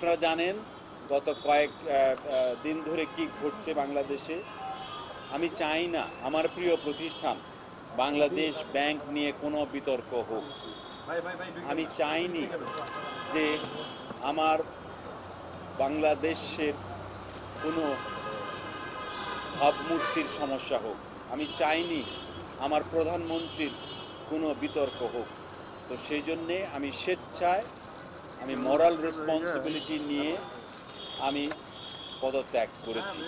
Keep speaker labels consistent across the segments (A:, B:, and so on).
A: আপনারা জানেন গত কয়েক দিন ধরে কি ঘটছে বাংলাদেশে। আমি চাই না আমার প্রিয় প্রতিষ্ঠান বাংলাদেশ ব্যাংক নিয়ে কোনো বিতর্ক হোক। আমি চাইনি যে আমার বাংলাদেশের কোনো ভাবমূর্তির সমস্যা হোক। আমি চাইনি আমার প্রধানমন্ত্রীর কোনো বিতর্ক হোক। তো সেই জন্যে আমি স্বেচ্ছায় আমি মোরাল রেসপন্সিবিলিটি নিয়ে আমি পদত্যাগ করেছি।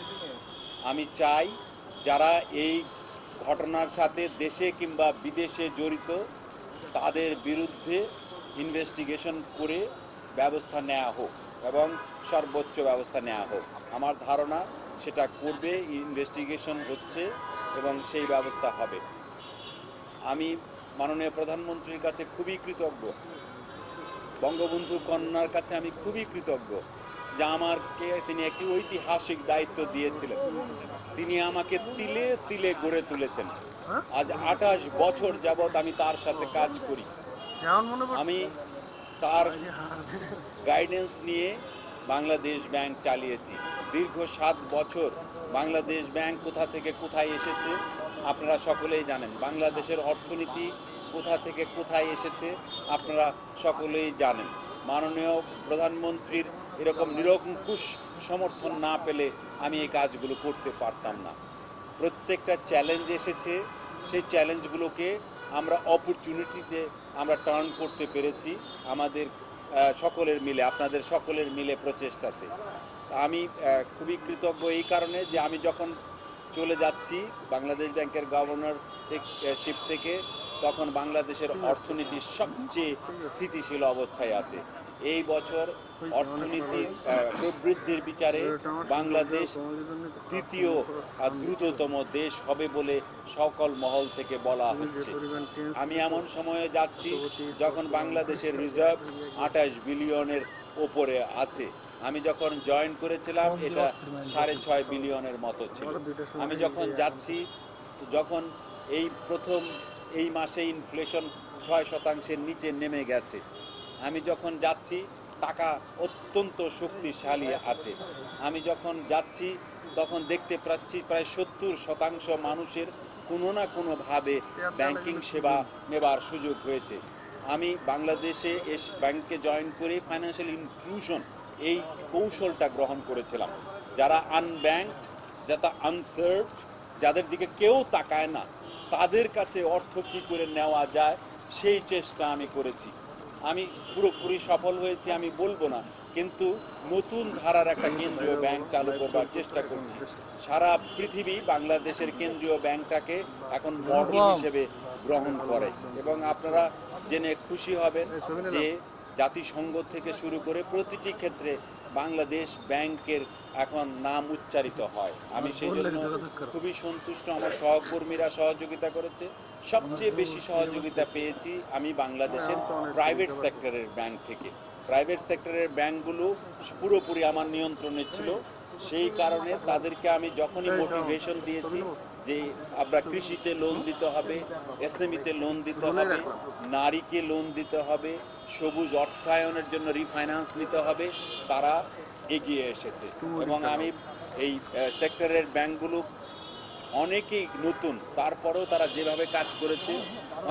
A: আমি চাই যারা এই ঘটনার সাথে দেশে কিংবা বিদেশে জড়িত তাদের বিরুদ্ধে ইনভেস্টিগেশন করে ব্যবস্থা নেওয়া হোক এবং সর্বোচ্চ ব্যবস্থা নেওয়া হোক। আমার ধারণা সেটা করবে, ইনভেস্টিগেশন হচ্ছে এবং সেই ব্যবস্থা হবে। আমি মাননীয় প্রধানমন্ত্রীর কাছে খুবই কৃতজ্ঞ, বঙ্গবন্ধু কন্যার কাছে আমি খুবই কৃতজ্ঞ যে আমাকে তিনি একটি ঐতিহাসিক দায়িত্ব দিয়েছিলেন। তিনি আমাকে তিলে তিলে গড়ে তুলেছেন। আজ 28 বছর যাবৎ আমি তার সাথে কাজ করি। আমি তার গাইডেন্স নিয়ে বাংলাদেশ ব্যাংক চালিয়েছি। দীর্ঘ 7 বছর বাংলাদেশ ব্যাংক কোথা থেকে কোথায় এসেছে আপনারা সকলেই জানেন। বাংলাদেশের অর্থনীতি কোথা থেকে কোথায় এসেছে আপনারা সকলেই জানেন। মাননীয় প্রধানমন্ত্রীর এরকম নিরঙ্কুশ সমর্থন না পেলে আমি এই কাজগুলো করতে পারতাম না। প্রত্যেকটা চ্যালেঞ্জ এসেছে, সেই চ্যালেঞ্জগুলোকে আমরা অপরচুনিটিতে আমরা টার্ন করতে পেরেছি আমাদের সকলের মিলে, আপনাদের সকলের মিলে প্রচেষ্টাতে। আমি খুবই কৃতজ্ঞ এই কারণে যে আমি যখন চলে যাচ্ছি বাংলাদেশ ব্যাংকের গভর্নরশিপ থেকে, তখন বাংলাদেশের অর্থনীতি সবচেয়ে স্থিতিশীল অবস্থায় আছে। এই বছর অর্থনীতির প্রবৃদ্ধির বিচারে বাংলাদেশ তৃতীয় দ্রুততম দেশ হবে বলে সকল মহল থেকে বলা হচ্ছে। আমি এমন সময়ে যাচ্ছি যখন বাংলাদেশের রিজার্ভ 28 বিলিয়নের ওপরে আছে। আমি যখন জয়েন করেছিলাম এটা 6.5 বিলিয়নের মতো ছিল। আমি যখন যাচ্ছি, যখন এই প্রথম এই মাসে ইনফ্লেশন 6% নিচে নেমে গেছে। আমি যখন যাচ্ছি টাকা অত্যন্ত শক্তিশালী আছে। আমি যখন যাচ্ছি তখন দেখতে পাচ্ছি প্রায় 70% মানুষের কোনো না কোনোভাবে ব্যাংকিং সেবা নেবার সুযোগ হয়েছে। আমি বাংলাদেশে ব্যাংকে জয়েন করে ফাইন্যান্সিয়াল ইনক্লুশন এই কৌশলটা গ্রহণ করেছিলাম। যারা আনব্যাংক, যারা আনসার্ভ, যাদের দিকে কেউ তাকায় না, তাদের কাছে অর্থ কী করে নেওয়া যায় সেই চেষ্টা আমি করেছি। আমি পুরোপুরি সফল হয়েছি আমি বলবো না, কিন্তু নতুন ধারার একটা কেন্দ্রীয় ব্যাংক চালু করবার চেষ্টা করছি। সারা পৃথিবী বাংলাদেশের কেন্দ্রীয় ব্যাংকটাকে এখন মডেল হিসেবে গ্রহণ করে এবং আপনারা জেনে খুশি হবেন যে জাতিসংঘ থেকে শুরু করে প্রতিটি ক্ষেত্রে বাংলাদেশ ব্যাংকের এখন নাম উচ্চারিত হয়। আমি সেই জন্য খুবই সন্তুষ্ট। আমার সহকর্মীরা সহযোগিতা করেছে। সবচেয়ে বেশি সহযোগিতা পেয়েছি আমি বাংলাদেশের প্রাইভেট সেক্টরের ব্যাংক থেকে। প্রাইভেট সেক্টরের ব্যাংকগুলো পুরোপুরি আমার নিয়ন্ত্রণে ছিল। সেই কারণে তাদেরকে আমি যখনই মোটিভেশন দিয়েছি যে আমরা কৃষিতে লোন দিতে হবে, এসএমইতে লোন দিতে হবে, নারীকে লোন দিতে হবে, সবুজ অর্থায়নের জন্য রিফাইন্যান্স নিতে হবে, তারা এগিয়ে এসেছে। এবং আমি এই সেক্টরের ব্যাংকগুলো অনেকেই নতুন, তারপরেও তারা যেভাবে কাজ করেছে,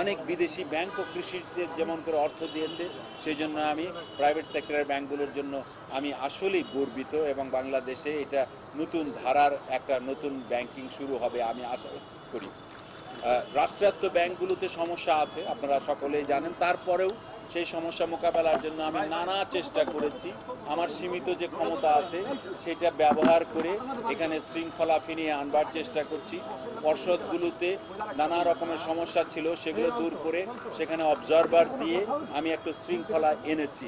A: অনেক বিদেশি ব্যাংকও কৃষিতে যেমন করে অর্থ দিয়েছে, সেই জন্য আমি প্রাইভেট সেক্টরের ব্যাংকগুলোর জন্য আমি আসলেই গর্বিত এবং বাংলাদেশে এটা নতুন ধারার একটা নতুন ব্যাংকিং শুরু হবে আমি আশা করি। রাষ্ট্রায়ত্ত ব্যাংকগুলোতে সমস্যা আছে আপনারা সকলেই জানেন, তারপরেও সেই সমস্যা মোকাবেলার জন্য আমি নানা চেষ্টা করেছি। আমার সীমিত যে ক্ষমতা আছে সেটা ব্যবহার করে এখানে শৃঙ্খলা ফিরিয়ে আনবার চেষ্টা করছি। পর্ষদগুলোতে নানা রকমের সমস্যা ছিল, সেগুলো দূর করে সেখানে অবজারভার দিয়ে আমি একটা শৃঙ্খলা এনেছি।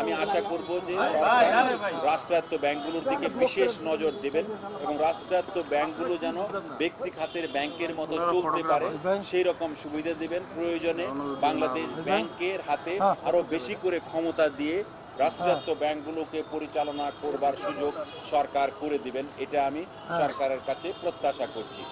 A: আমি আশা করব যে সরকার রাষ্ট্রায়ত্ত ব্যাংকগুলোর দিকে বিশেষ নজর দেবেন এবং রাষ্ট্রায়ত্ত ব্যাংকগুলো যেন ব্যক্তি খাতের ব্যাংকের মতো চলতে পারে সেই রকম সুবিধা দেবেন। প্রয়োজনে বাংলাদেশ ব্যাংকের হাতে আরো বেশি করে ক্ষমতা দিয়ে রাষ্ট্রায়ত্ত ব্যাংকগুলোকে পরিচালনা করবার সুযোগ সরকার করে দিবেন, এটা আমি সরকারের কাছে প্রত্যাশা করছি।